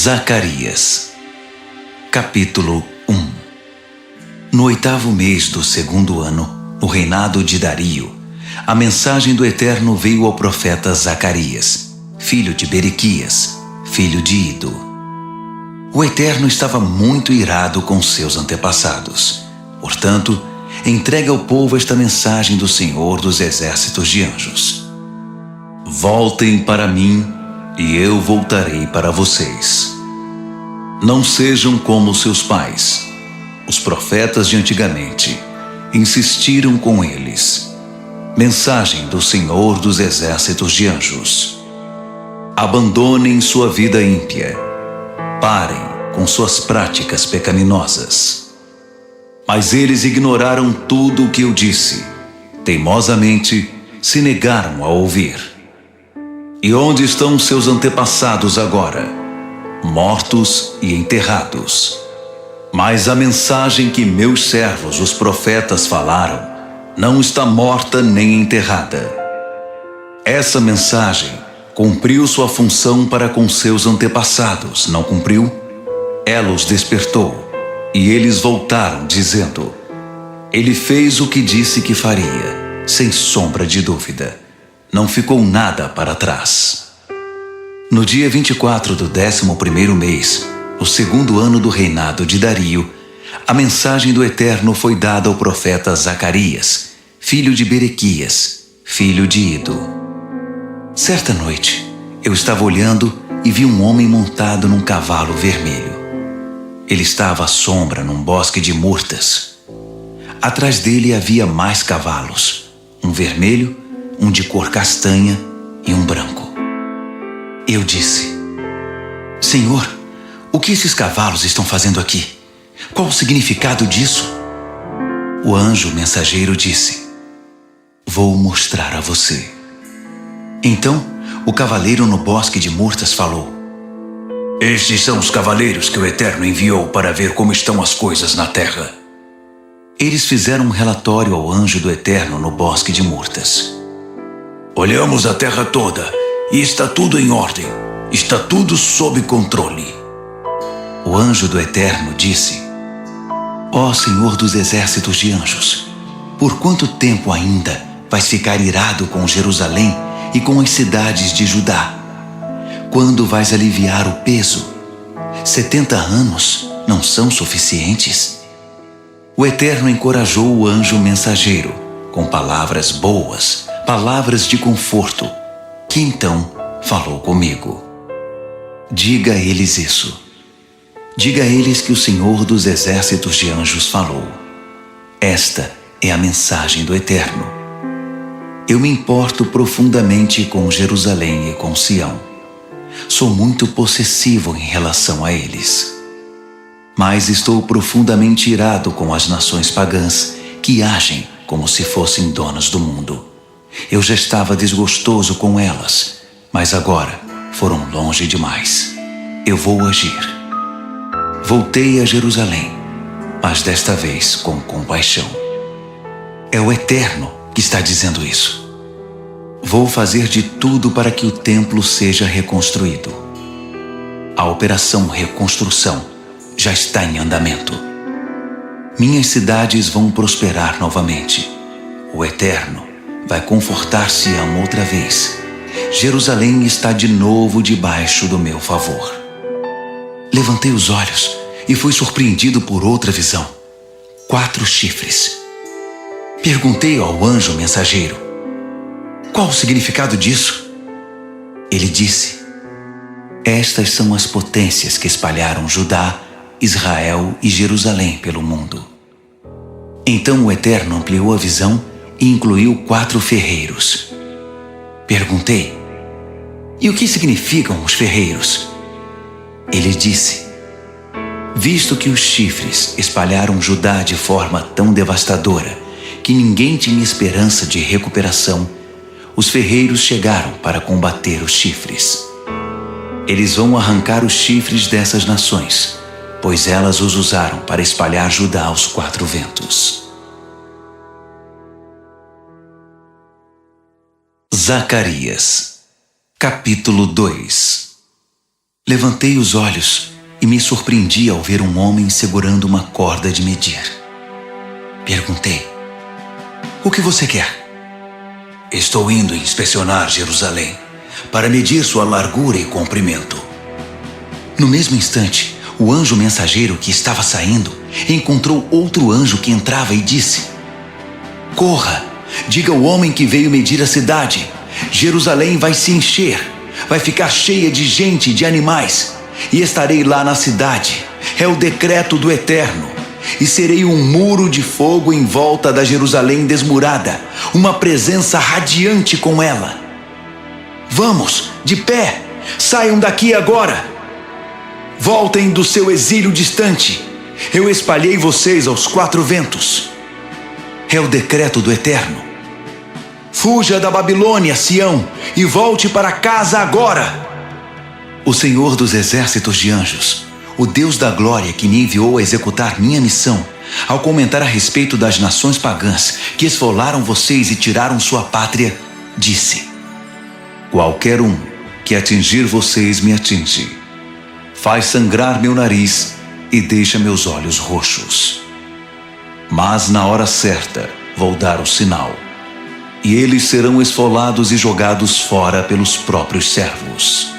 Zacarias, capítulo 1. No 8º mês do 2º ano, no reinado de Dario, a mensagem do Eterno veio ao profeta Zacarias, filho de Berequias, filho de Ido. O Eterno estava muito irado com seus antepassados. Portanto, entregue ao povo esta mensagem do Senhor dos Exércitos de Anjos: Voltem para mim, e eu voltarei para vocês. Não sejam como seus pais. Os profetas de antigamente insistiram com eles. Mensagem do Senhor dos Exércitos de Anjos: Abandonem sua vida ímpia. Parem com suas práticas pecaminosas. Mas eles ignoraram tudo o que eu disse. Teimosamente se negaram a ouvir. E onde estão seus antepassados agora? Mortos e enterrados. Mas a mensagem que meus servos, os profetas, falaram, não está morta nem enterrada. Essa mensagem cumpriu sua função para com seus antepassados, não cumpriu? Ela os despertou, e eles voltaram dizendo: Ele fez o que disse que faria, sem sombra de dúvida. Não ficou nada para trás. No dia 24 do 11º mês, no 2º ano do reinado de Dario, a mensagem do Eterno foi dada ao profeta Zacarias, filho de Berequias, filho de Ido. Certa noite, eu estava olhando e vi um homem montado num cavalo vermelho. Ele estava à sombra num bosque de murtas. Atrás dele havia mais cavalos, um vermelho, um de cor castanha e um branco. Eu disse: Senhor, o que esses cavalos estão fazendo aqui? Qual o significado disso? O anjo mensageiro disse: Vou mostrar a você. Então, o cavaleiro no bosque de murtas falou: Estes são os cavaleiros que o Eterno enviou para ver como estão as coisas na terra. Eles fizeram um relatório ao anjo do Eterno no bosque de murtas. Olhamos a terra toda e está tudo em ordem. Está tudo sob controle. O anjo do Eterno disse: Ó Senhor dos Exércitos de Anjos, por quanto tempo ainda vais ficar irado com Jerusalém e com as cidades de Judá? Quando vais aliviar o peso? 70 anos não são suficientes? O Eterno encorajou o anjo mensageiro com palavras boas, palavras de conforto, que então falou comigo. Diga a eles isso. Diga a eles que o Senhor dos Exércitos de Anjos falou. Esta é a mensagem do Eterno. Eu me importo profundamente com Jerusalém e com Sião. Sou muito possessivo em relação a eles. Mas estou profundamente irado com as nações pagãs que agem como se fossem donas do mundo. Eu já estava desgostoso com elas, mas agora foram longe demais. Eu vou agir. Voltei a Jerusalém, mas desta vez com compaixão. É o Eterno que está dizendo isso. Vou fazer de tudo para que o templo seja reconstruído. A operação reconstrução já está em andamento. Minhas cidades vão prosperar novamente. O Eterno vai confortar Sião outra vez. Jerusalém está de novo debaixo do meu favor. Levantei os olhos e fui surpreendido por outra visão. 4 chifres. Perguntei ao anjo mensageiro: Qual o significado disso? Ele disse: Estas são as potências que espalharam Judá, Israel e Jerusalém pelo mundo. Então o Eterno ampliou a visão e incluiu 4 ferreiros. Perguntei: E o que significam os ferreiros? Ele disse: Visto que os chifres espalharam Judá de forma tão devastadora que ninguém tinha esperança de recuperação, os ferreiros chegaram para combater os chifres. Eles vão arrancar os chifres dessas nações, pois elas os usaram para espalhar Judá aos 4 ventos. Zacarias, capítulo 2. Levantei os olhos e me surpreendi ao ver um homem segurando uma corda de medir. Perguntei: "O que você quer?" "Estou indo inspecionar Jerusalém para medir sua largura e comprimento." No mesmo instante, o anjo mensageiro que estava saindo encontrou outro anjo que entrava e disse: "Corra, diga ao homem que veio medir a cidade. Jerusalém vai se encher, vai ficar cheia de gente e de animais, e estarei lá na cidade. É o decreto do Eterno. E serei um muro de fogo em volta da Jerusalém desmurada, uma presença radiante com ela. Vamos, de pé, saiam daqui agora. Voltem do seu exílio distante. Eu espalhei vocês aos 4 ventos. É o decreto do Eterno. Fuja da Babilônia, Sião, e volte para casa agora." O Senhor dos exércitos de anjos, o Deus da glória que me enviou a executar minha missão, ao comentar a respeito das nações pagãs que esfolaram vocês e tiraram sua pátria, disse: "Qualquer um que atingir vocês me atinge. Faz sangrar meu nariz e deixa meus olhos roxos. Mas na hora certa vou dar o sinal, e eles serão esfolados e jogados fora pelos próprios servos.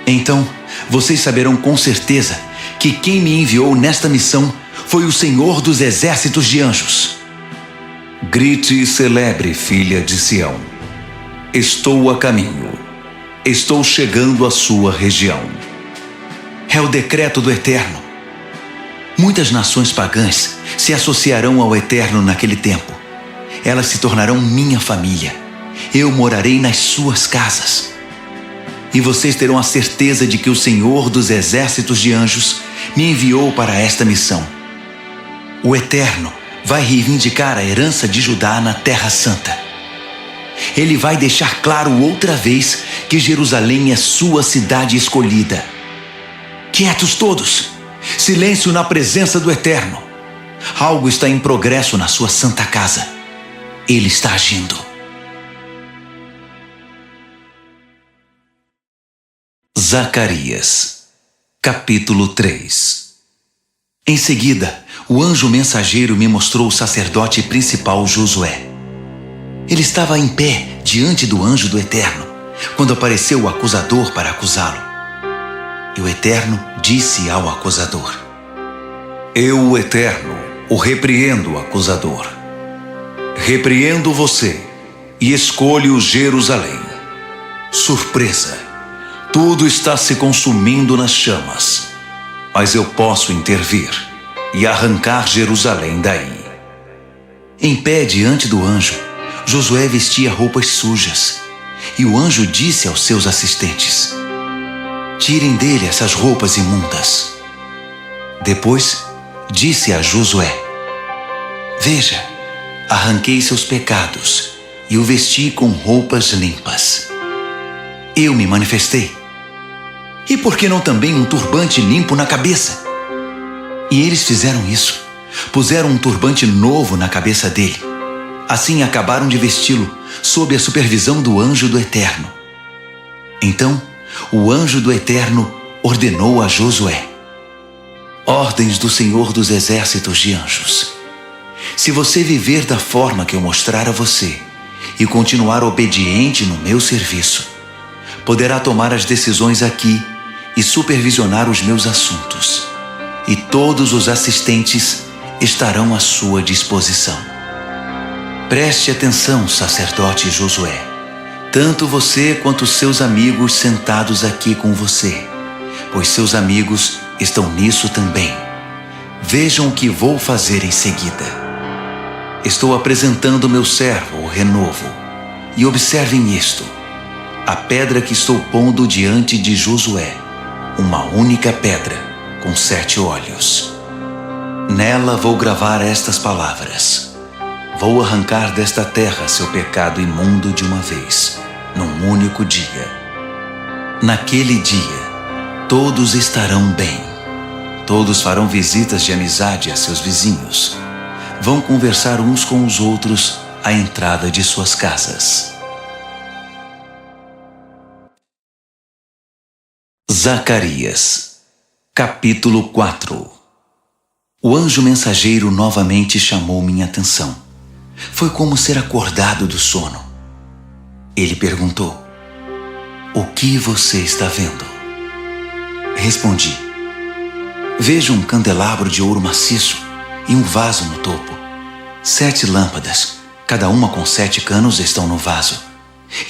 Então vocês saberão com certeza que quem me enviou nesta missão foi o Senhor dos exércitos de anjos. Grite e celebre, filha de Sião. Estou a caminho. Estou chegando à sua região." É o decreto do Eterno. Muitas nações pagãs se associarão ao Eterno naquele tempo. Elas se tornarão minha família. Eu morarei nas suas casas. E vocês terão a certeza de que o Senhor dos exércitos de anjos me enviou para esta missão. O Eterno vai reivindicar a herança de Judá na Terra Santa. Ele vai deixar claro outra vez que Jerusalém é sua cidade escolhida. Quietos todos! Silêncio na presença do Eterno. Algo está em progresso na sua santa casa. Ele está agindo. Zacarias, capítulo 3. Em seguida, o anjo mensageiro me mostrou o sacerdote principal Josué. Ele estava em pé diante do anjo do Eterno, quando apareceu o acusador para acusá-lo. E o Eterno disse ao acusador: "Eu, o Eterno, o repreendo, acusador. Repreendo você e escolho Jerusalém. Surpresa! Tudo está se consumindo nas chamas, mas eu posso intervir e arrancar Jerusalém daí." Em pé diante do anjo, Josué vestia roupas sujas, e o anjo disse aos seus assistentes: "Tirem dele essas roupas imundas." Depois disse a Josué: "Veja, arranquei seus pecados e o vesti com roupas limpas. Eu me manifestei. E por que não também um turbante limpo na cabeça?" E eles fizeram isso. Puseram um turbante novo na cabeça dele. Assim acabaram de vesti-lo, sob a supervisão do anjo do Eterno. Então, o anjo do Eterno ordenou a Josué: "Ordens do Senhor dos exércitos de anjos. Se você viver da forma que eu mostrar a você e continuar obediente no meu serviço, poderá tomar as decisões aqui e supervisionar os meus assuntos, e todos os assistentes estarão à sua disposição. Preste atenção, sacerdote Josué, tanto você quanto seus amigos sentados aqui com você, pois seus amigos estão nisso também. Vejam o que vou fazer em seguida. Estou apresentando meu servo, o renovo, e observem isto: a pedra que estou pondo diante de Josué, uma única pedra com 7 olhos. Nela vou gravar estas palavras: vou arrancar desta terra seu pecado imundo de uma vez, num único dia. Naquele dia, todos estarão bem. Todos farão visitas de amizade a seus vizinhos. Vão conversar uns com os outros à entrada de suas casas." Zacarias, capítulo 4. O anjo mensageiro novamente chamou minha atenção. Foi como ser acordado do sono. Ele perguntou: "O que você está vendo?" Respondi: "Vejo um candelabro de ouro maciço e um vaso no topo. 7 lâmpadas, cada uma com 7 canos, estão no vaso.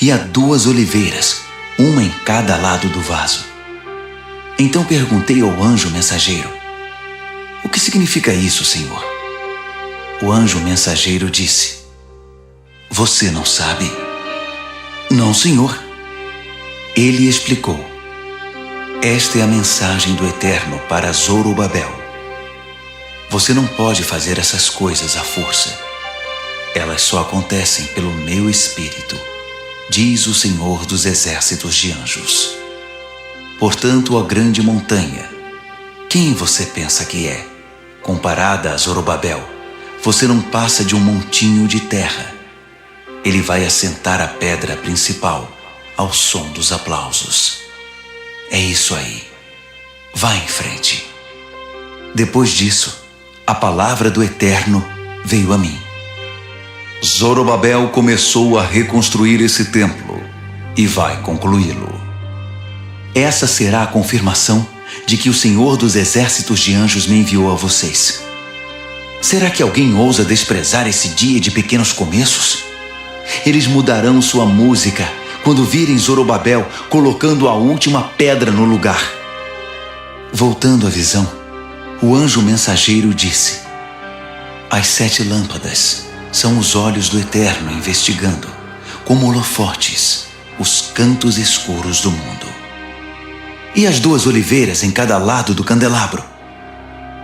E há 2 oliveiras, uma em cada lado do vaso." Então perguntei ao anjo mensageiro: "O que significa isso, Senhor?" O anjo mensageiro disse: "Você não sabe?" "Não, Senhor." Ele explicou: "Esta é a mensagem do Eterno para Zorobabel. Você não pode fazer essas coisas à força. Elas só acontecem pelo meu Espírito, diz o Senhor dos Exércitos de Anjos. Portanto, ó grande montanha, quem você pensa que é? Comparada a Zorobabel, você não passa de um montinho de terra. Ele vai assentar a pedra principal ao som dos aplausos. É isso aí. Vá em frente." Depois disso, a palavra do Eterno veio a mim. Zorobabel começou a reconstruir esse templo e vai concluí-lo. Essa será a confirmação de que o Senhor dos Exércitos de Anjos me enviou a vocês. Será que alguém ousa desprezar esse dia de pequenos começos? Eles mudarão sua música quando virem Zorobabel colocando a última pedra no lugar. Voltando à visão, o anjo mensageiro disse: "As 7 lâmpadas são os olhos do Eterno investigando, como holofotes, os cantos escuros do mundo. E as 2 oliveiras em cada lado do candelabro?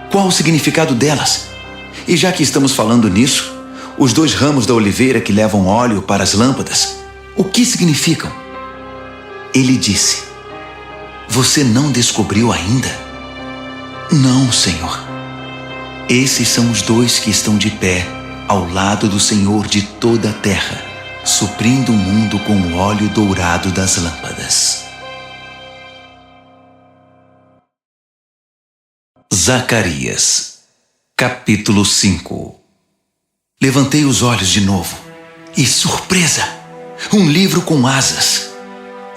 Qual o significado delas? E já que estamos falando nisso, os 2 ramos da oliveira que levam óleo para as lâmpadas, o que significam?" Ele disse: "Você não descobriu ainda?" "Não, Senhor." "Esses são os 2 que estão de pé ao lado do Senhor de toda a terra, suprindo o mundo com o óleo dourado das lâmpadas." Zacarias, capítulo 5. Levantei os olhos de novo e, surpresa! Um livro com asas.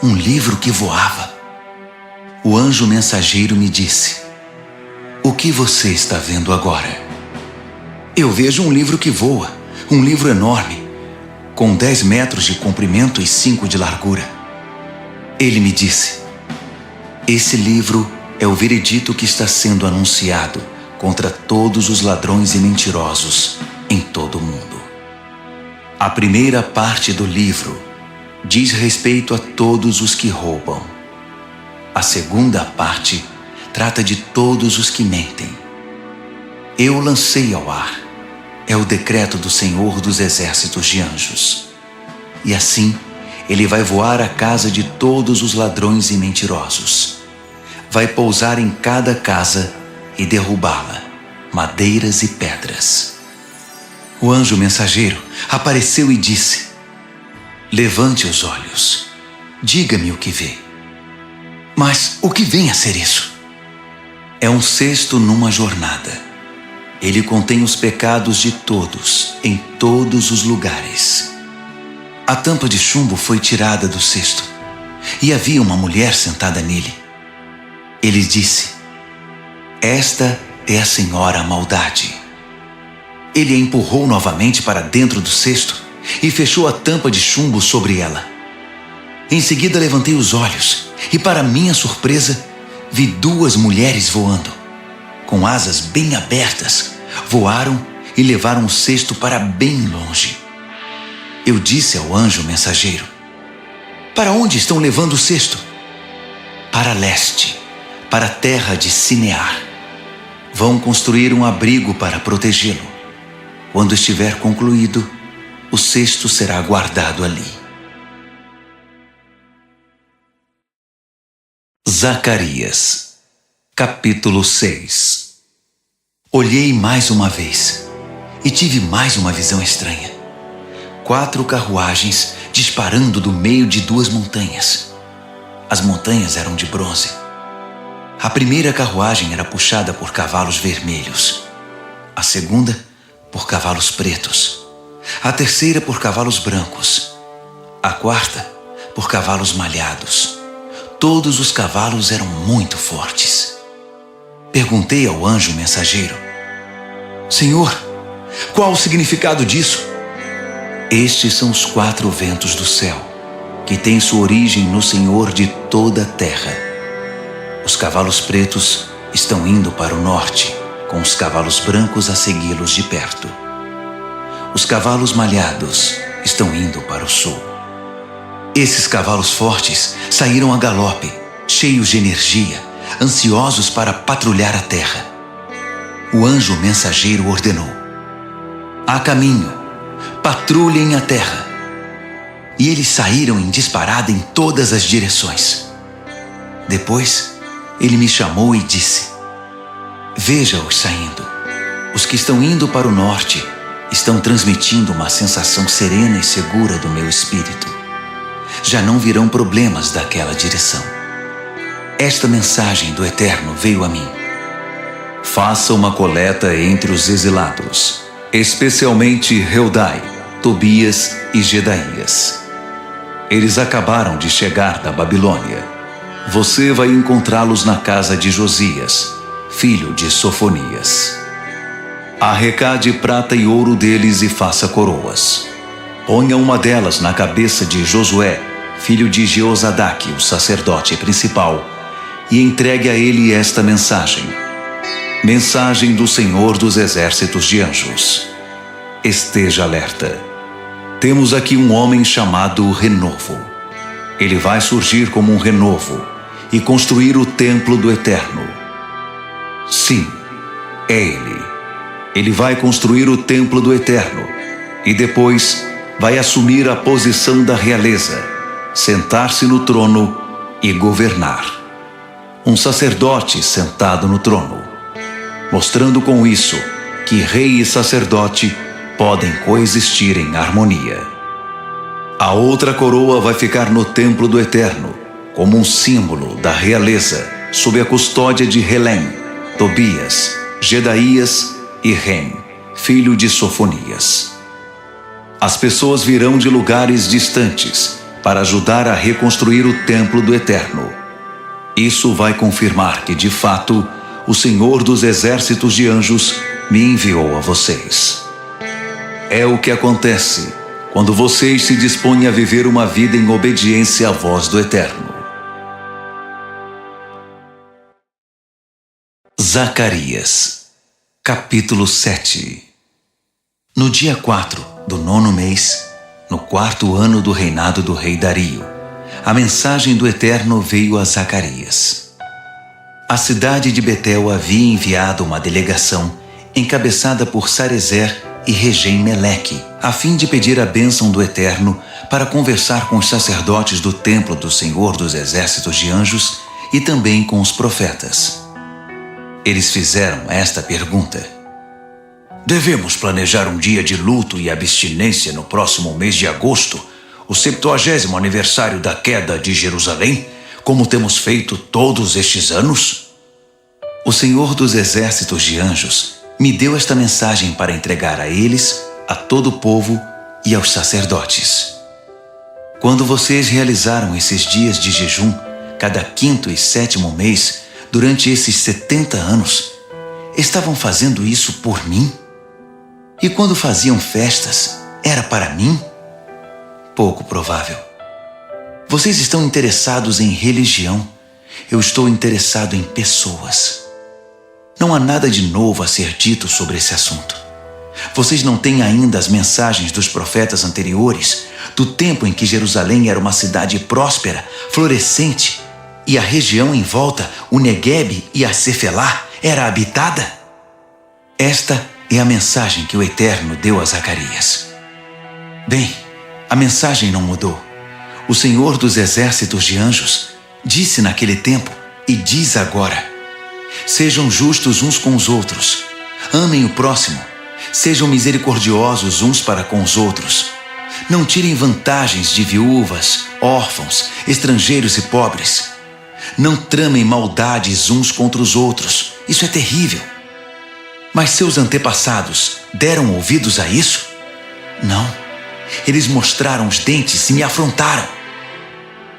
Um livro que voava. O anjo mensageiro me disse: "O que você está vendo agora?" "Eu vejo um livro que voa, um livro enorme, com 10 metros de comprimento e 5 de largura." Ele me disse: "Esse livro é o veredito que está sendo anunciado contra todos os ladrões e mentirosos em todo o mundo. A primeira parte do livro diz respeito a todos os que roubam. A segunda parte trata de todos os que mentem. Eu lancei ao ar. É o decreto do Senhor dos Exércitos de Anjos. E assim, ele vai voar à casa de todos os ladrões e mentirosos. Vai pousar em cada casa e derrubá-la, madeiras e pedras." O anjo mensageiro apareceu e disse: "Levante os olhos. Diga-me o que vê." "Mas o que vem a ser isso?" "É um cesto numa jornada. Ele contém os pecados de todos, em todos os lugares. A tampa de chumbo foi tirada do cesto, e havia uma mulher sentada nele. Ele disse: Esta é a Senhora Maldade." Ele a empurrou novamente para dentro do cesto e fechou a tampa de chumbo sobre ela. Em seguida levantei os olhos e, para minha surpresa, vi 2 mulheres voando. Com asas bem abertas, voaram e levaram o cesto para bem longe. Eu disse ao anjo mensageiro: "Para onde estão levando o cesto?" "Para leste, para a terra de Sinear. Vão construir um abrigo para protegê-lo. Quando estiver concluído, o cesto será guardado ali." Zacarias, capítulo 6. Olhei mais uma vez e tive mais uma visão estranha. 4 carruagens disparando do meio de 2 montanhas. As montanhas eram de bronze, A primeira carruagem era puxada por cavalos vermelhos, a segunda por cavalos pretos, a terceira por cavalos brancos, a quarta por cavalos malhados. Todos os cavalos eram muito fortes. Perguntei ao anjo mensageiro: Senhor, qual o significado disso? Estes são os 4 ventos do céu, que têm sua origem no Senhor de toda a terra. Os cavalos pretos estão indo para o norte, com os cavalos brancos a segui-los de perto. Os cavalos malhados estão indo para o sul. Esses cavalos fortes saíram a galope, cheios de energia, ansiosos para patrulhar a terra. O anjo mensageiro ordenou: a caminho, patrulhem a terra. E eles saíram em disparada em todas as direções. Depois, ele me chamou e disse: veja-os saindo. Os que estão indo para o norte estão transmitindo uma sensação serena e segura do meu espírito. Já não virão problemas daquela direção. Esta mensagem do Eterno veio a mim: faça uma coleta entre os exilados, especialmente Heldai, Tobias e Jedaías. Eles acabaram de chegar da Babilônia. Você vai encontrá-los na casa de Josias, filho de Sofonias. Arrecade prata e ouro deles e faça coroas. Ponha uma delas na cabeça de Josué, filho de Jeozadaque, o sacerdote principal, e entregue a ele esta mensagem: mensagem do Senhor dos Exércitos de Anjos. Esteja alerta. Temos aqui um homem chamado Renovo. Ele vai surgir como um renovo e construir o templo do Eterno. Sim, é ele. Ele vai construir o templo do Eterno e depois vai assumir a posição da realeza, sentar-se no trono e governar. Um sacerdote sentado no trono, mostrando com isso que rei e sacerdote podem coexistir em harmonia. A outra coroa vai ficar no templo do Eterno, como um símbolo da realeza, sob a custódia de Helem, Tobias, Jedaías e Rem, filho de Sofonias. As pessoas virão de lugares distantes para ajudar a reconstruir o templo do Eterno. Isso vai confirmar que, de fato, o Senhor dos Exércitos de Anjos me enviou a vocês. É o que acontece quando vocês se dispõem a viver uma vida em obediência à voz do Eterno. Zacarias, capítulo 7. No dia 4 do 9º mês, no 4º ano do reinado do rei Dario, a mensagem do Eterno veio a Zacarias. A cidade de Betel havia enviado uma delegação encabeçada por Sarezer e Regem-Meleque, a fim de pedir a bênção do Eterno para conversar com os sacerdotes do templo do Senhor dos Exércitos de Anjos e também com os profetas. Eles fizeram esta pergunta: devemos planejar um dia de luto e abstinência no próximo mês de agosto, o 70º aniversário da queda de Jerusalém, como temos feito todos estes anos? O Senhor dos Exércitos de Anjos me deu esta mensagem para entregar a eles, a todo o povo e aos sacerdotes. Quando vocês realizaram esses dias de jejum, cada 5º e 7º mês, durante esses 70 anos, estavam fazendo isso por mim? E quando faziam festas, era para mim? Pouco provável. Vocês estão interessados em religião. Eu estou interessado em pessoas. Não há nada de novo a ser dito sobre esse assunto. Vocês não têm ainda as mensagens dos profetas anteriores, do tempo em que Jerusalém era uma cidade próspera, florescente, e a região em volta, o Neguebe e a Cefelá, era habitada? Esta é a mensagem que o Eterno deu a Zacarias. Bem, a mensagem não mudou. O Senhor dos Exércitos de Anjos disse naquele tempo e diz agora: sejam justos uns com os outros, amem o próximo, sejam misericordiosos uns para com os outros. Não tirem vantagens de viúvas, órfãos, estrangeiros e pobres. Não tramem maldades uns contra os outros. Isso é terrível. Mas seus antepassados deram ouvidos a isso? Não. Eles mostraram os dentes e me afrontaram.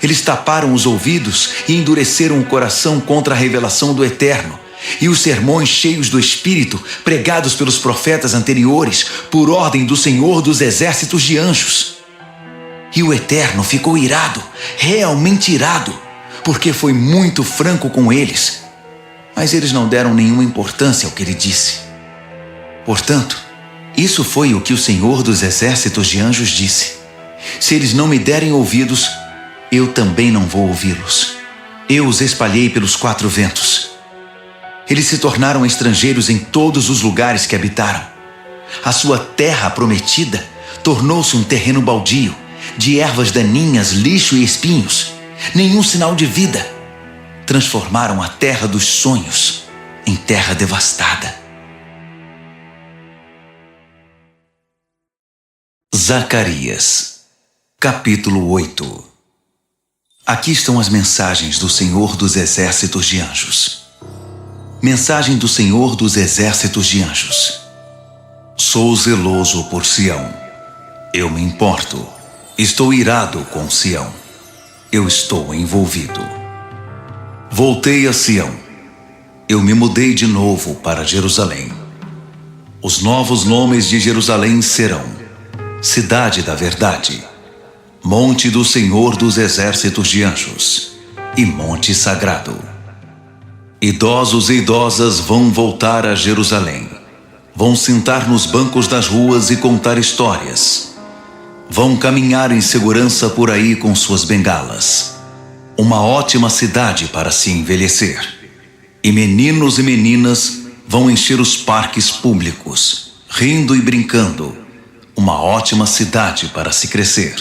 Eles taparam os ouvidos e endureceram o coração contra a revelação do Eterno e os sermões cheios do Espírito pregados pelos profetas anteriores por ordem do Senhor dos exércitos de anjos. E o Eterno ficou irado, realmente irado, porque foi muito franco com eles. Mas eles não deram nenhuma importância ao que ele disse. Portanto, isso foi o que o Senhor dos exércitos de anjos disse: se eles não me derem ouvidos, eu também não vou ouvi-los. Eu os espalhei pelos 4 ventos. Eles se tornaram estrangeiros em todos os lugares que habitaram. A sua terra prometida tornou-se um terreno baldio, de ervas daninhas, lixo e espinhos. Nenhum sinal de vida. Transformaram a terra dos sonhos em terra devastada. Zacarias, capítulo 8. Aqui estão as mensagens do Senhor dos exércitos de anjos. Mensagem do Senhor dos exércitos de anjos. Sou zeloso por Sião. Eu me importo. Estou irado com Sião. Eu estou envolvido. Voltei a Sião. Eu me mudei de novo para Jerusalém. Os novos nomes de Jerusalém serão: Cidade da Verdade, Monte do Senhor dos Exércitos de Anjos e Monte Sagrado. Idosos e idosas vão voltar a Jerusalém. Vão sentar nos bancos das ruas e contar histórias. Vão caminhar em segurança por aí com suas bengalas. Uma ótima cidade para se envelhecer. E meninos e meninas vão encher os parques públicos, rindo e brincando. Uma ótima cidade para se crescer.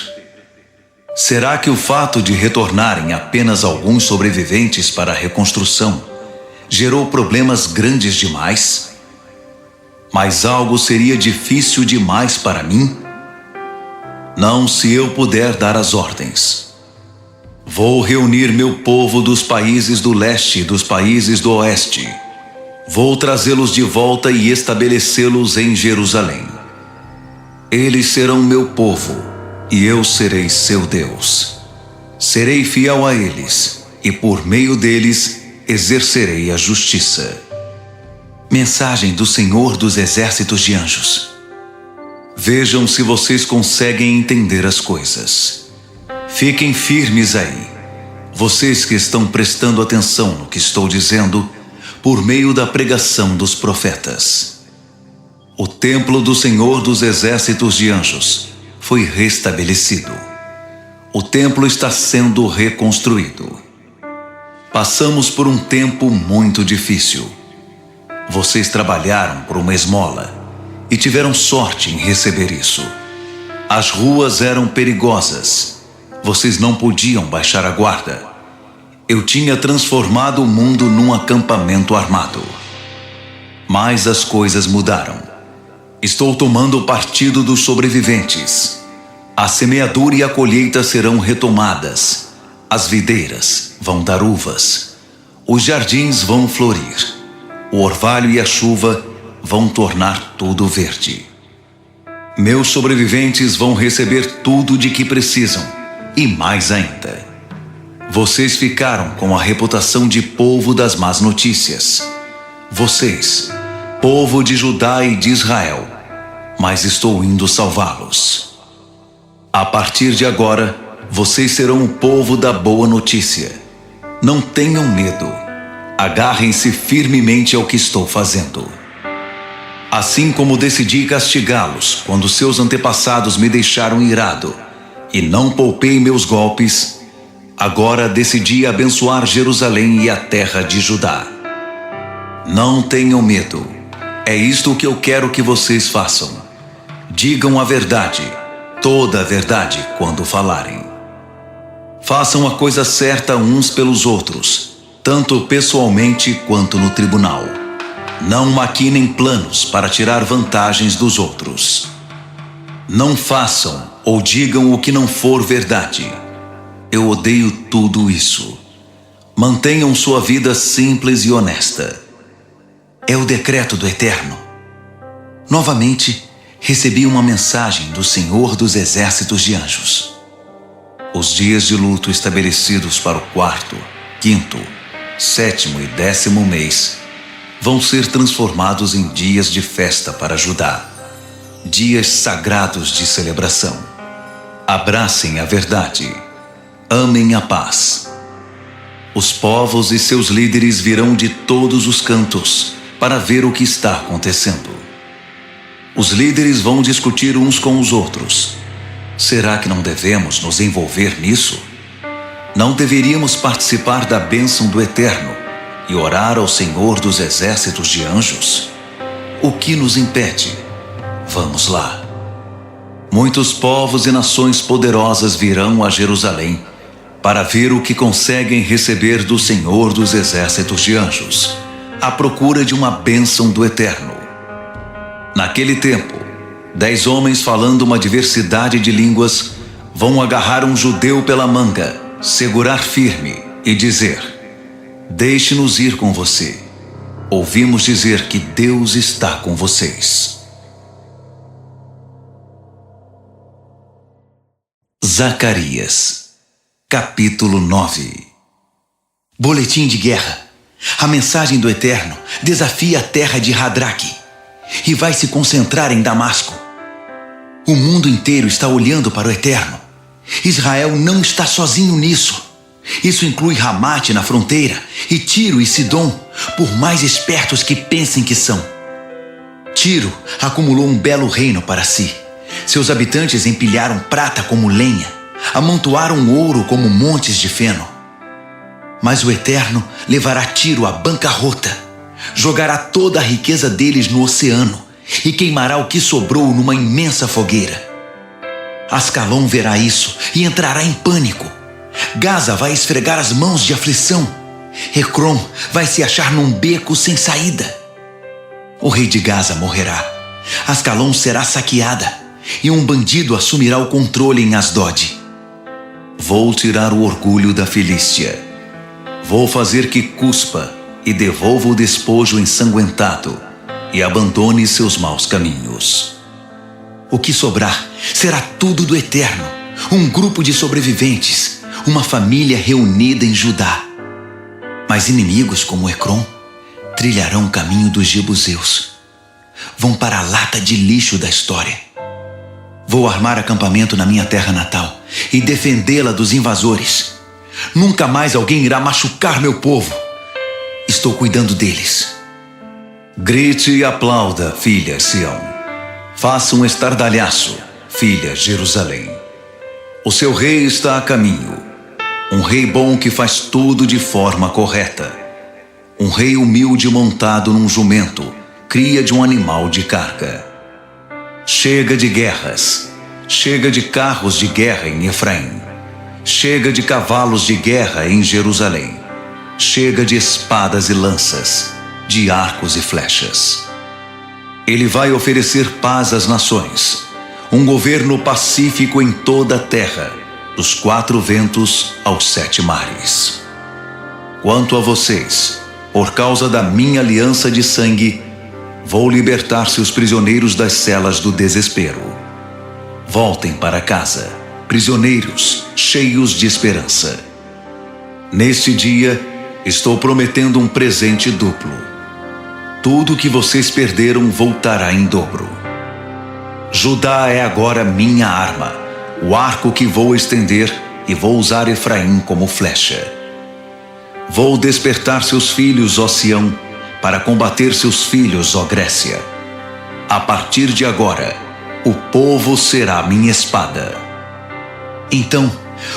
Será que o fato de retornarem apenas alguns sobreviventes para a reconstrução gerou problemas grandes demais? Mas algo seria difícil demais para mim? Não, se eu puder dar as ordens. Vou reunir meu povo dos países do leste e dos países do oeste. Vou trazê-los de volta e estabelecê-los em Jerusalém. Eles serão meu povo, e eu serei seu Deus. Serei fiel a eles, e por meio deles exercerei a justiça. Mensagem do Senhor dos exércitos de anjos. Vejam se vocês conseguem entender as coisas. Fiquem firmes aí, vocês que estão prestando atenção no que estou dizendo por meio da pregação dos profetas. O templo do Senhor dos exércitos de anjos foi restabelecido. O templo está sendo reconstruído. Passamos por um tempo muito difícil. Vocês trabalharam por uma esmola e tiveram sorte em receber isso. As ruas eram perigosas. Vocês não podiam baixar a guarda. Eu tinha transformado o mundo num acampamento armado. Mas as coisas mudaram. Estou tomando partido dos sobreviventes. A semeadura e a colheita serão retomadas. As videiras vão dar uvas. Os jardins vão florir. O orvalho e a chuva vão tornar tudo verde. Meus sobreviventes vão receber tudo de que precisam, e mais ainda. Vocês ficaram com a reputação de povo das más notícias. Vocês, povo de Judá e de Israel, mas estou indo salvá-los. A partir de agora, vocês serão o povo da boa notícia. Não tenham medo. Agarrem-se firmemente ao que estou fazendo. Assim como decidi castigá-los quando seus antepassados me deixaram irado e não poupei meus golpes, agora decidi abençoar Jerusalém e a terra de Judá. Não tenham medo. É isto que eu quero que vocês façam. Digam a verdade, toda a verdade, quando falarem. Façam a coisa certa uns pelos outros, tanto pessoalmente quanto no tribunal. Não maquinem planos para tirar vantagens dos outros. Não façam ou digam o que não for verdade. Eu odeio tudo isso. Mantenham sua vida simples e honesta. É o decreto do Eterno. Novamente, recebi uma mensagem do Senhor dos Exércitos de Anjos. Os dias de luto estabelecidos para o 4º, 5º, 7º e 10º mês vão ser transformados em dias de festa para Judá, dias sagrados de celebração. Abracem a verdade, amem a paz. Os povos e seus líderes virão de todos os cantos para ver o que está acontecendo. Os líderes vão discutir uns com os outros. Será que não devemos nos envolver nisso? Não deveríamos participar da bênção do Eterno e orar ao Senhor dos Exércitos de Anjos? O que nos impede? Vamos lá. Muitos povos e nações poderosas virão a Jerusalém para ver o que conseguem receber do Senhor dos Exércitos de Anjos, à procura de uma bênção do Eterno. Naquele tempo, 10 homens falando uma diversidade de línguas vão agarrar um judeu pela manga, segurar firme e dizer: deixe-nos ir com você. Ouvimos dizer que Deus está com vocês. Zacarias, capítulo 9. Boletim de guerra. A mensagem do Eterno desafia a terra de Hadraque e vai se concentrar em Damasco. O mundo inteiro está olhando para o Eterno. Israel não está sozinho nisso. Isso inclui Ramate na fronteira e Tiro e Sidom, por mais espertos que pensem que são. Tiro acumulou um belo reino para si. Seus habitantes empilharam prata como lenha, amontoaram ouro como montes de feno. Mas o Eterno levará Tiro à bancarrota, jogará toda a riqueza deles no oceano e queimará o que sobrou numa imensa fogueira. Ascalon verá isso e entrará em pânico. Gaza vai esfregar as mãos de aflição. Ecrom vai se achar num beco sem saída. O rei de Gaza morrerá. Ascalon será saqueada e um bandido assumirá o controle em Asdod. Vou tirar o orgulho da Filístia. Vou fazer que cuspa e devolva o despojo ensanguentado e abandone seus maus caminhos. O que sobrar será tudo do Eterno, um grupo de sobreviventes, uma família reunida em Judá. Mas inimigos como Ecrom trilharão o caminho dos jebuseus. Vão para a lata de lixo da história. Vou armar acampamento na minha terra natal e defendê-la dos invasores. Nunca mais alguém irá machucar meu povo. Estou cuidando deles. Grite e aplauda, filha Sião. Faça um estardalhaço, filha Jerusalém. O seu rei está a caminho. Um rei bom que faz tudo de forma correta. Um rei humilde montado num jumento, cria de um animal de carga. Chega de guerras. Chega de carros de guerra em Efraim. Chega de cavalos de guerra em Jerusalém. Chega de espadas e lanças, de arcos e flechas. Ele vai oferecer paz às nações, um governo pacífico em toda a terra, dos 4 ventos aos 7 mares. Quanto a vocês, por causa da minha aliança de sangue, vou libertar seus prisioneiros das celas do desespero. Voltem para casa, prisioneiros cheios de esperança. Neste dia, estou prometendo um presente duplo. Tudo que vocês perderam voltará em dobro. Judá é agora minha arma, o arco que vou estender, e vou usar Efraim como flecha. Vou despertar seus filhos, ó Sião, para combater seus filhos, ó Grécia. A partir de agora, o povo será minha espada. Então,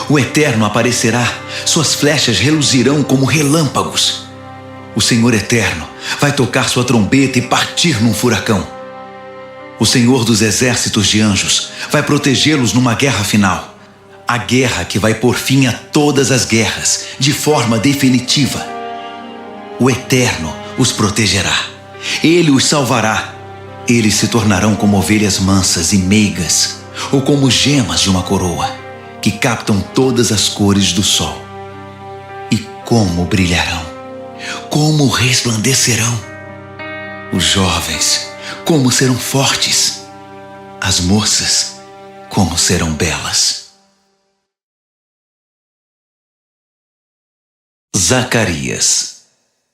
o Eterno aparecerá, suas flechas reluzirão como relâmpagos. O Senhor Eterno vai tocar sua trombeta e partir num furacão. O Senhor dos Exércitos de Anjos vai protegê-los numa guerra final. A guerra que vai pôr fim a todas as guerras, de forma definitiva. O Eterno os protegerá. Ele os salvará. Eles se tornarão como ovelhas mansas e meigas, ou como gemas de uma coroa, que captam todas as cores do sol. E como brilharão, como resplandecerão. Os jovens, como serão fortes, as moças, como serão belas. Zacarias,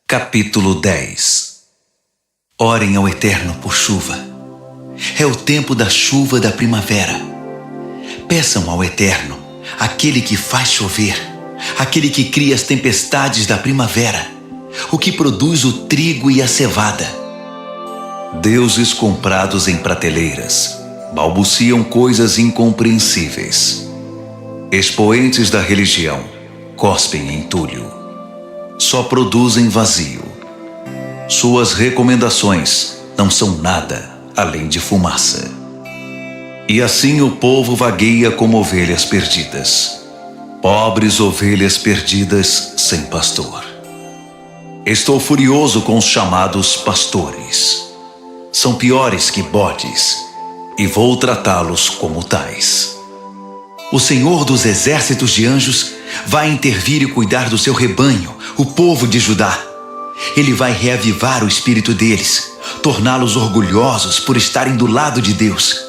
capítulo 10. Orem ao Eterno por chuva. É o tempo da chuva da primavera. Peçam ao Eterno, aquele que faz chover, aquele que cria as tempestades da primavera, o que produz o trigo e a cevada. Deuses comprados em prateleiras balbuciam coisas incompreensíveis. Expoentes da religião cospem entulho. Só produzem vazio. Suas recomendações não são nada além de fumaça. E assim o povo vagueia como ovelhas perdidas. Pobres ovelhas perdidas sem pastor. Estou furioso com os chamados pastores. São piores que bodes, e vou tratá-los como tais. O Senhor dos exércitos de anjos vai intervir e cuidar do seu rebanho, o povo de Judá. Ele vai reavivar o espírito deles, torná-los orgulhosos por estarem do lado de Deus.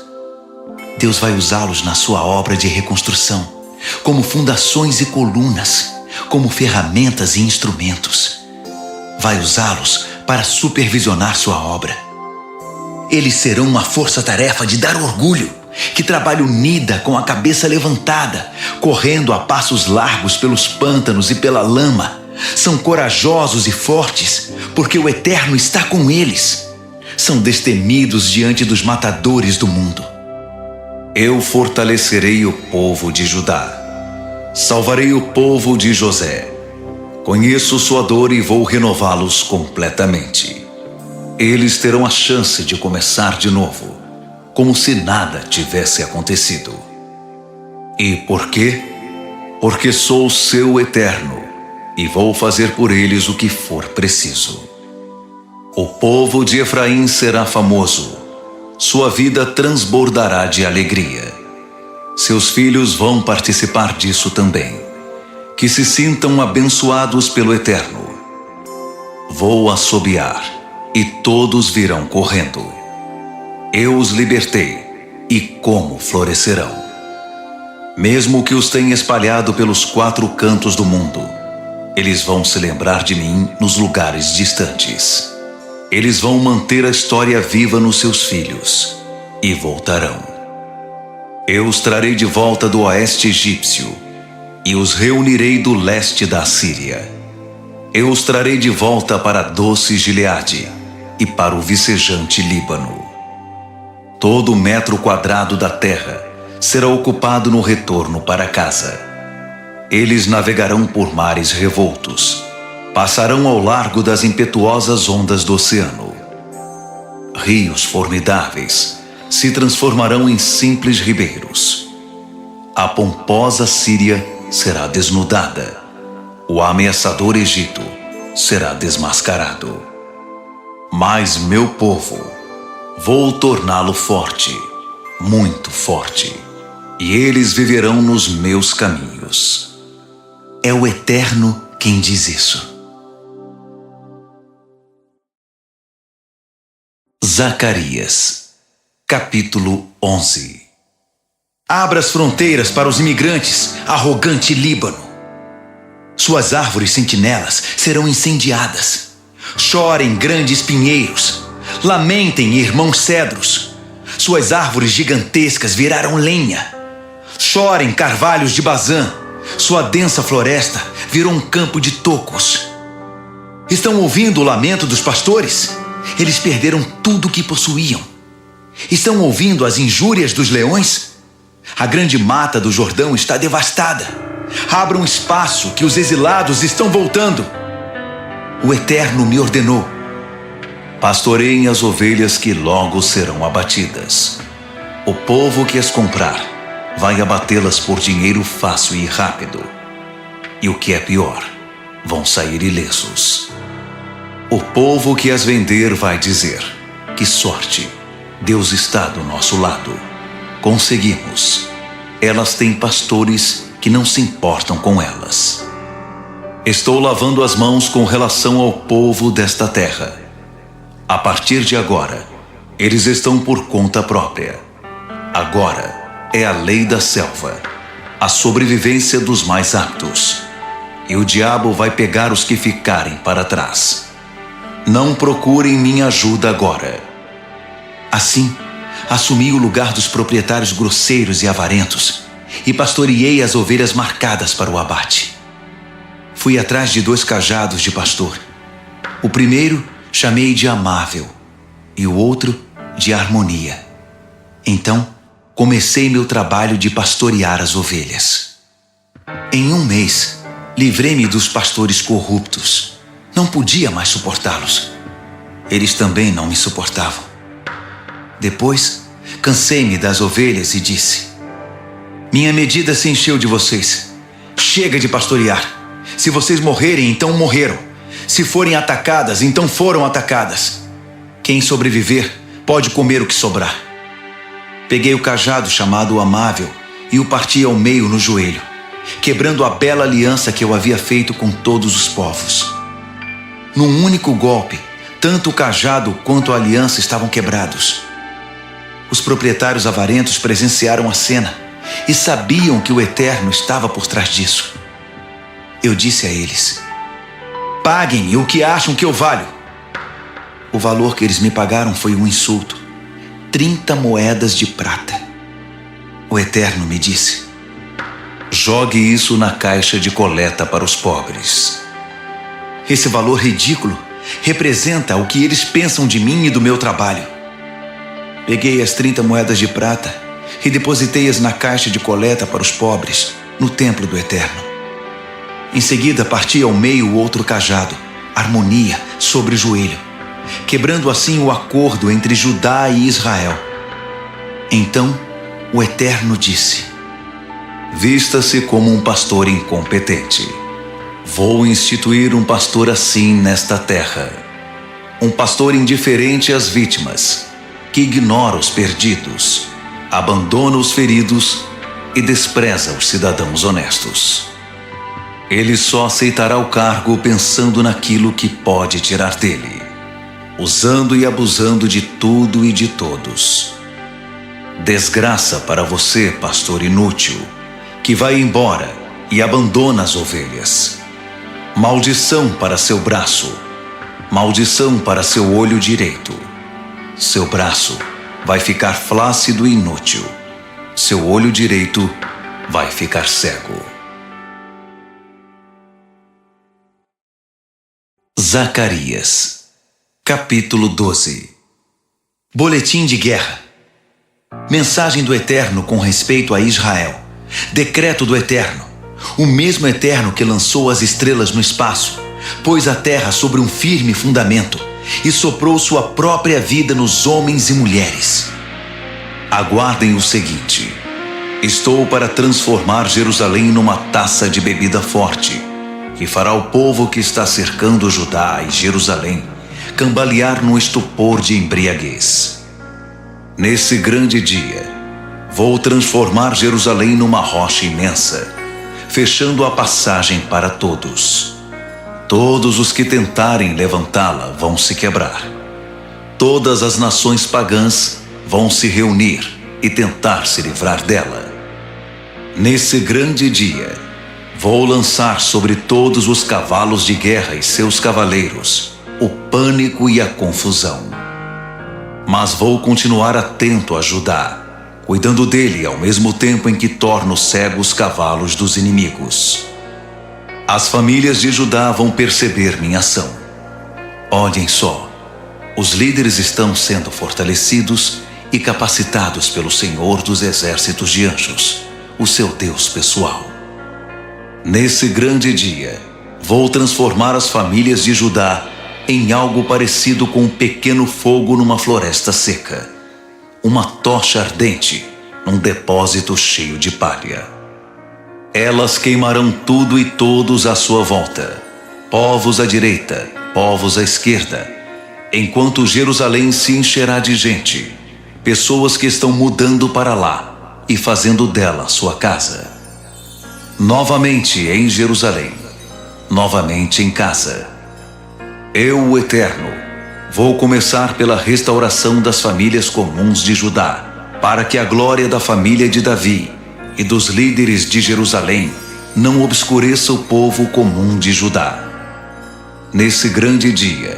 Deus vai usá-los na sua obra de reconstrução, como fundações e colunas, como ferramentas e instrumentos. Vai usá-los para supervisionar sua obra. Eles serão uma força-tarefa de dar orgulho, que trabalha unida com a cabeça levantada, correndo a passos largos pelos pântanos e pela lama. São corajosos e fortes, porque o Eterno está com eles. São destemidos diante dos matadores do mundo. Eu fortalecerei o povo de Judá. Salvarei o povo de José. Conheço sua dor e vou renová-los completamente. Eles terão a chance de começar de novo, como se nada tivesse acontecido. E por quê? Porque sou seu Eterno e vou fazer por eles o que for preciso. O povo de Efraim será famoso. Sua vida transbordará de alegria. Seus filhos vão participar disso também. Que se sintam abençoados pelo Eterno. Vou assobiar e todos virão correndo. Eu os libertei, e como florescerão. Mesmo que os tenha espalhado pelos 4 cantos do mundo, eles vão se lembrar de mim nos lugares distantes. Eles vão manter a história viva nos seus filhos, e voltarão. Eu os trarei de volta do oeste egípcio, e os reunirei do leste da Síria. Eu os trarei de volta para a doce Gileade, e para o vicejante Líbano. Todo metro quadrado da terra será ocupado no retorno para casa. Eles navegarão por mares revoltos, passarão ao largo das impetuosas ondas do oceano. Rios formidáveis se transformarão em simples ribeiros. A pomposa Síria será desnudada. O ameaçador Egito será desmascarado. Mas meu povo, vou torná-lo forte, muito forte, e eles viverão nos meus caminhos. É o Eterno quem diz isso. Zacarias, capítulo 11. Abra as fronteiras para os imigrantes, arrogante Líbano. Suas árvores sentinelas serão incendiadas. Chorem, grandes pinheiros. Lamentem, irmãos cedros. Suas árvores gigantescas viraram lenha. Chorem, carvalhos de Bazã. Sua densa floresta virou um campo de tocos. Estão ouvindo o lamento dos pastores? Eles perderam tudo o que possuíam. Estão ouvindo as injúrias dos leões? A grande mata do Jordão está devastada. Abram espaço, que os exilados estão voltando. O Eterno me ordenou: pastoreiem as ovelhas que logo serão abatidas. O povo que as comprar vai abatê-las por dinheiro fácil e rápido. E o que é pior, vão sair ilesos. O povo que as vender vai dizer: que sorte, Deus está do nosso lado. Conseguimos. Elas têm pastores que não se importam com elas. Estou lavando as mãos com relação ao povo desta terra. A partir de agora, eles estão por conta própria. Agora é a lei da selva, a sobrevivência dos mais aptos. E o diabo vai pegar os que ficarem para trás. Não procurem minha ajuda agora. Assim, assumi o lugar dos proprietários grosseiros e avarentos e pastoreei as ovelhas marcadas para o abate. Fui atrás de 2 cajados de pastor. O primeiro chamei de Amável e o outro de Harmonia. Então, comecei meu trabalho de pastorear as ovelhas. Em 1 mês, livrei-me dos pastores corruptos. Não podia mais suportá-los. Eles também não me suportavam. Depois, cansei-me das ovelhas e disse: minha medida se encheu de vocês. Chega de pastorear. Se vocês morrerem, então morreram. Se forem atacadas, então foram atacadas. Quem sobreviver pode comer o que sobrar. Peguei o cajado chamado Amável e o parti ao meio no joelho, quebrando a bela aliança que eu havia feito com todos os povos. Num único golpe, tanto o cajado quanto a aliança estavam quebrados. Os proprietários avarentos presenciaram a cena e sabiam que o Eterno estava por trás disso. Eu disse a eles: paguem o que acham que eu valho. O valor que eles me pagaram foi um insulto: 30 moedas de prata. O Eterno me disse: jogue isso na caixa de coleta para os pobres. Esse valor ridículo representa o que eles pensam de mim e do meu trabalho. Peguei as 30 moedas de prata e depositei-as na caixa de coleta para os pobres, no templo do Eterno. Em seguida, parti ao meio o outro cajado, Harmonia, sobre o joelho, quebrando assim o acordo entre Judá e Israel. Então, o Eterno disse: vista-se como um pastor incompetente. Vou instituir um pastor assim nesta terra. Um pastor indiferente às vítimas, que ignora os perdidos, abandona os feridos e despreza os cidadãos honestos. Ele só aceitará o cargo pensando naquilo que pode tirar dele, usando e abusando de tudo e de todos. Desgraça para você, pastor inútil, que vai embora e abandona as ovelhas. Maldição para seu braço, maldição para seu olho direito. Seu braço vai ficar flácido e inútil. Seu olho direito vai ficar cego. Zacarias, capítulo 12. Boletim de guerra. Mensagem do Eterno com respeito a Israel. Decreto do Eterno, o mesmo Eterno que lançou as estrelas no espaço, pôs a terra sobre um firme fundamento e soprou sua própria vida nos homens e mulheres. Aguardem o seguinte: estou para transformar Jerusalém numa taça de bebida forte, que fará o povo que está cercando Judá e Jerusalém cambalear num estupor de embriaguez. Nesse grande dia, vou transformar Jerusalém numa rocha imensa, fechando a passagem para todos. Todos os que tentarem levantá-la vão se quebrar. Todas as nações pagãs vão se reunir e tentar se livrar dela. Nesse grande dia, vou lançar sobre todos os cavalos de guerra e seus cavaleiros o pânico e a confusão. Mas vou continuar atento a Judá, cuidando dele ao mesmo tempo em que torno cegos os cavalos dos inimigos. As famílias de Judá vão perceber minha ação. Olhem só, os líderes estão sendo fortalecidos e capacitados pelo Senhor dos exércitos de anjos, o seu Deus pessoal. Nesse grande dia, vou transformar as famílias de Judá em algo parecido com um pequeno fogo numa floresta seca, uma tocha ardente num depósito cheio de palha. Elas queimarão tudo e todos à sua volta, povos à direita, povos à esquerda, enquanto Jerusalém se encherá de gente, pessoas que estão mudando para lá e fazendo dela sua casa. Novamente em Jerusalém, novamente em casa. Eu, o Eterno, vou começar pela restauração das famílias comuns de Judá, para que a glória da família de Davi e dos líderes de Jerusalém não obscureça o povo comum de Judá. Nesse grande dia,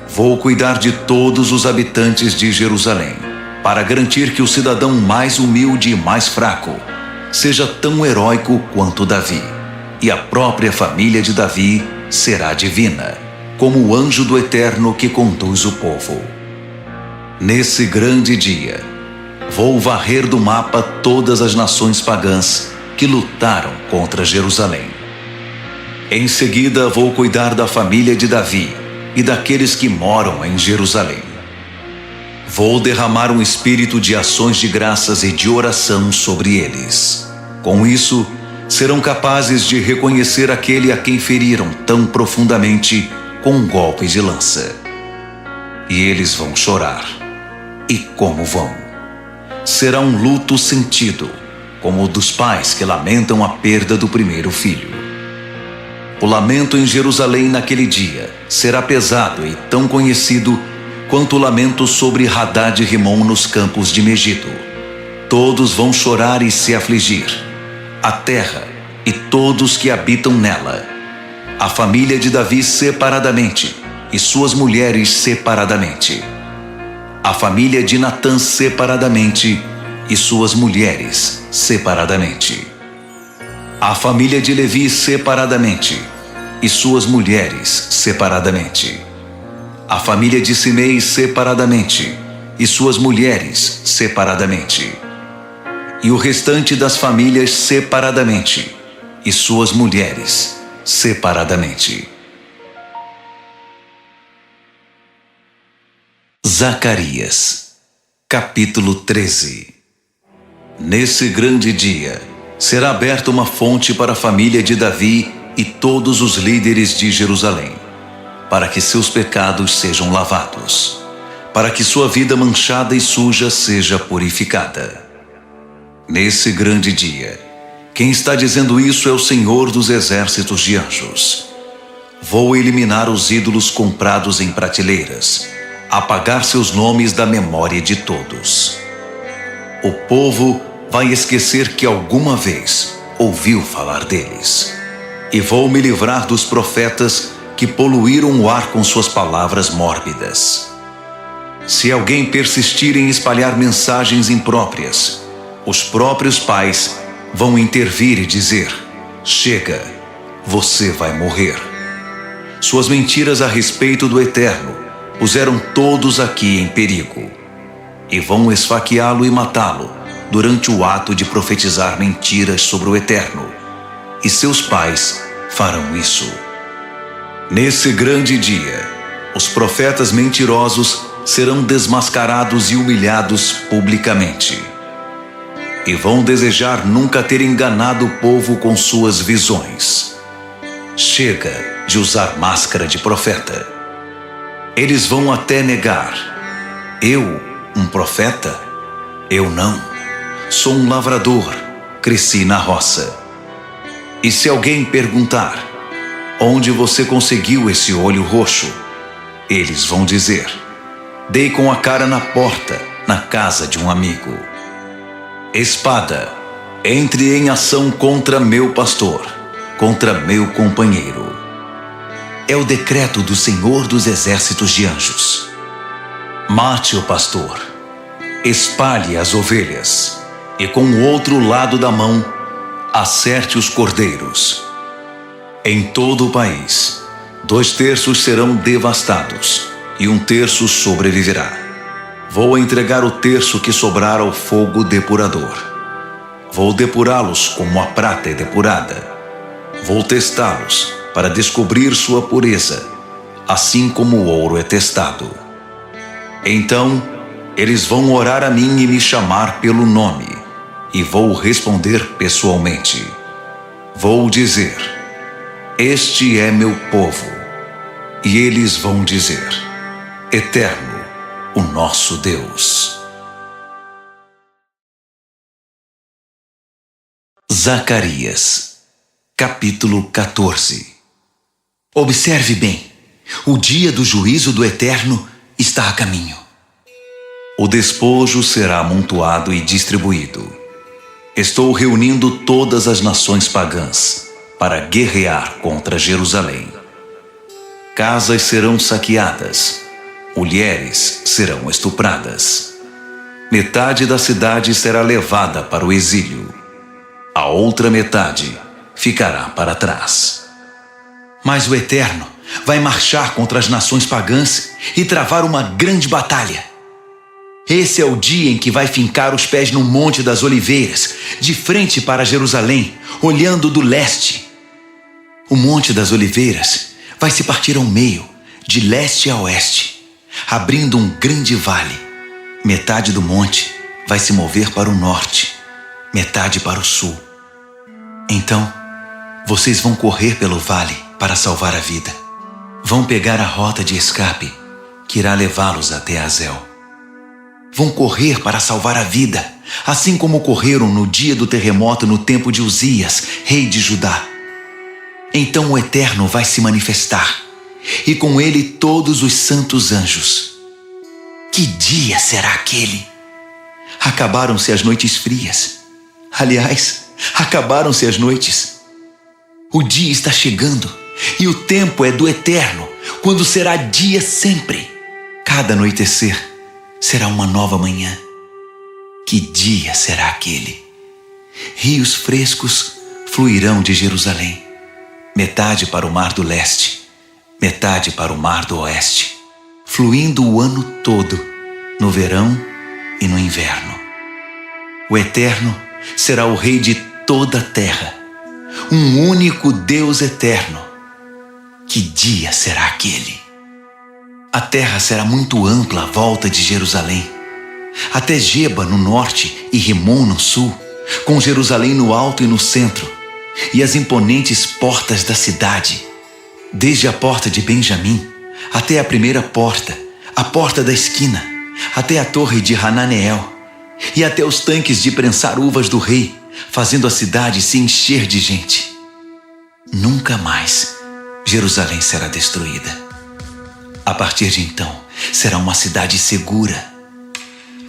vou cuidar de todos os habitantes de Jerusalém, para garantir que o cidadão mais humilde e mais fraco seja tão heróico quanto Davi, e a própria família de Davi será divina, como o anjo do Eterno que conduz o povo. Nesse grande dia, vou varrer do mapa todas as nações pagãs que lutaram contra Jerusalém. Em seguida, vou cuidar da família de Davi e daqueles que moram em Jerusalém. Vou derramar um espírito de ações de graças e de oração sobre eles. Com isso, serão capazes de reconhecer aquele a quem feriram tão profundamente com um golpe de lança. E eles vão chorar. E como vão? Será um luto sentido, como o dos pais que lamentam a perda do primeiro filho. O lamento em Jerusalém naquele dia será pesado e tão conhecido quanto o lamento sobre Hadad e Rimon nos campos de Megido. Todos vão chorar e se afligir, a terra e todos que habitam nela, a família de Davi separadamente e suas mulheres separadamente, a família de Natã separadamente e suas mulheres separadamente, a família de Levi separadamente e suas mulheres separadamente, a família de Simei separadamente e suas mulheres separadamente, e o restante das famílias separadamente e suas mulheres separadamente. Zacarias, capítulo 13. Nesse grande dia, será aberta uma fonte para a família de Davi e todos os líderes de Jerusalém, para que seus pecados sejam lavados, para que sua vida manchada e suja seja purificada. Nesse grande dia, quem está dizendo isso é o Senhor dos exércitos de anjos. Vou eliminar os ídolos comprados em prateleiras, apagar seus nomes da memória de todos. O povo vai esquecer que alguma vez ouviu falar deles. E vou me livrar dos profetas que poluíram o ar com suas palavras mórbidas. Se alguém persistir em espalhar mensagens impróprias, os próprios pais vão intervir e dizer: chega, você vai morrer. Suas mentiras a respeito do Eterno puseram todos aqui em perigo, e vão esfaqueá-lo e matá-lo durante o ato de profetizar mentiras sobre o Eterno, e seus pais farão isso. Nesse grande dia, os profetas mentirosos serão desmascarados e humilhados publicamente, e vão desejar nunca ter enganado o povo com suas visões. Chega de usar máscara de profeta. Eles vão até negar: eu, um profeta? Eu não. Sou um lavrador, cresci na roça. E se alguém perguntar: onde você conseguiu esse olho roxo? Eles vão dizer: dei com a cara na porta, na casa de um amigo. Espada, entre em ação contra meu pastor, contra meu companheiro. É o decreto do Senhor dos exércitos de anjos. Mate o pastor, espalhe as ovelhas, e com o outro lado da mão, acerte os cordeiros. Em todo o país, 2/3 serão devastados, e 1/3 sobreviverá. Vou entregar o terço que sobrar ao fogo depurador. Vou depurá-los como a prata é depurada. Vou testá-los para descobrir sua pureza, assim como o ouro é testado. Então, eles vão orar a mim e me chamar pelo nome, e vou responder pessoalmente. Vou dizer: este é meu povo. E eles vão dizer: Eterno, o nosso Deus. Zacarias, capítulo 14. Observe bem, o dia do juízo do Eterno está a caminho. O despojo será amontoado e distribuído. Estou reunindo todas as nações pagãs para guerrear contra Jerusalém. Casas serão saqueadas, mulheres serão estupradas. Metade da cidade será levada para o exílio. A outra metade ficará para trás. Mas o Eterno vai marchar contra as nações pagãs e travar uma grande batalha. Esse é o dia em que vai fincar os pés no Monte das Oliveiras, de frente para Jerusalém, olhando do leste. O Monte das Oliveiras vai se partir ao meio, de leste a oeste, abrindo um grande vale. Metade do monte vai se mover para o norte, metade para o sul. Então, vocês vão correr pelo vale para salvar a vida. Vão pegar a rota de escape que irá levá-los até Azel. Vão correr para salvar a vida, assim como correram no dia do terremoto no tempo de Uzias, rei de Judá. Então o Eterno vai se manifestar, e com ele todos os santos anjos. Que dia será aquele? Acabaram-se as noites frias. Aliás, acabaram-se as noites. O dia está chegando, e o tempo é do Eterno, quando será dia sempre. Cada anoitecer será uma nova manhã. Que dia será aquele? Rios frescos fluirão de Jerusalém, metade para o mar do leste, metade para o mar do oeste, fluindo o ano todo, no verão e no inverno. O Eterno será o Rei de toda a terra, um único Deus eterno. Que dia será aquele? A terra será muito ampla à volta de Jerusalém, até Geba no norte e Rimon no sul, com Jerusalém no alto e no centro, e as imponentes portas da cidade, desde a porta de Benjamim até a primeira porta, a porta da esquina, até a torre de Hananeel, e até os tanques de prensar uvas do rei, fazendo a cidade se encher de gente. Nunca mais Jerusalém será destruída. A partir de então, será uma cidade segura.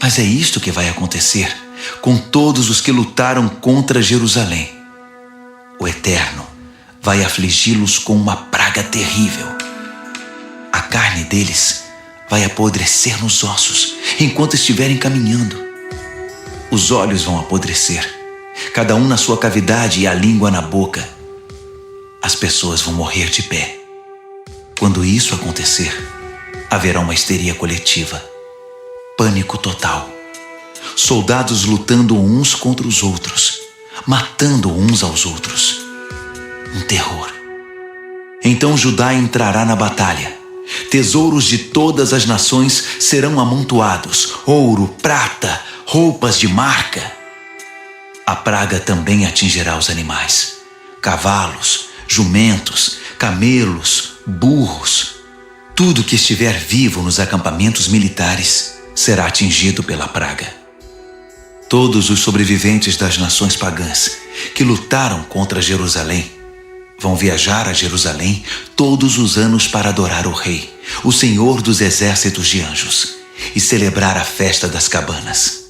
Mas é isto que vai acontecer com todos os que lutaram contra Jerusalém. O Eterno vai afligi-los com uma praga terrível. A carne deles vai apodrecer nos ossos enquanto estiverem caminhando. Os olhos vão apodrecer, cada um na sua cavidade e a língua na boca. As pessoas vão morrer de pé. Quando isso acontecer, haverá uma histeria coletiva, pânico total. Soldados lutando uns contra os outros, matando uns aos outros. Um terror. Então Judá entrará na batalha. Tesouros de todas as nações serão amontoados: ouro, prata, roupas de marca. A praga também atingirá os animais: cavalos, jumentos, camelos, burros. Tudo que estiver vivo nos acampamentos militares será atingido pela praga. Todos os sobreviventes das nações pagãs que lutaram contra Jerusalém vão viajar a Jerusalém todos os anos para adorar o Rei, o Senhor dos exércitos de anjos, e celebrar a festa das cabanas.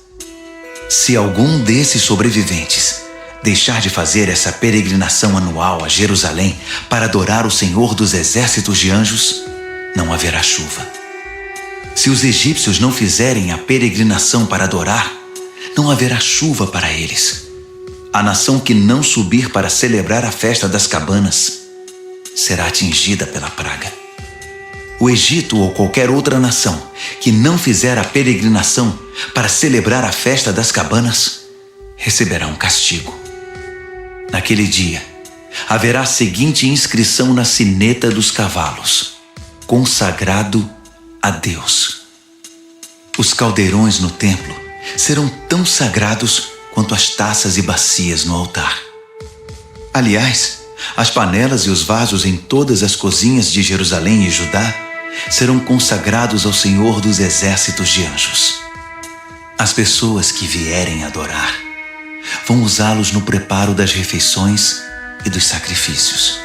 Se algum desses sobreviventes deixar de fazer essa peregrinação anual a Jerusalém para adorar o Senhor dos exércitos de anjos, não haverá chuva. Se os egípcios não fizerem a peregrinação para adorar, não haverá chuva para eles. A nação que não subir para celebrar a festa das cabanas será atingida pela praga. O Egito ou qualquer outra nação que não fizer a peregrinação para celebrar a festa das cabanas receberá um castigo. Naquele dia, haverá a seguinte inscrição na sineta dos cavalos: consagrado a Deus. Os caldeirões no templo serão tão sagrados quanto as taças e bacias no altar. Aliás, as panelas e os vasos em todas as cozinhas de Jerusalém e Judá serão consagrados ao Senhor dos exércitos de anjos. As pessoas que vierem adorar vão usá-los no preparo das refeições e dos sacrifícios.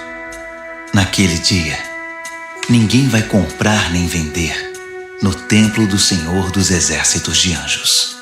Naquele dia, ninguém vai comprar nem vender no templo do Senhor dos Exércitos de Anjos.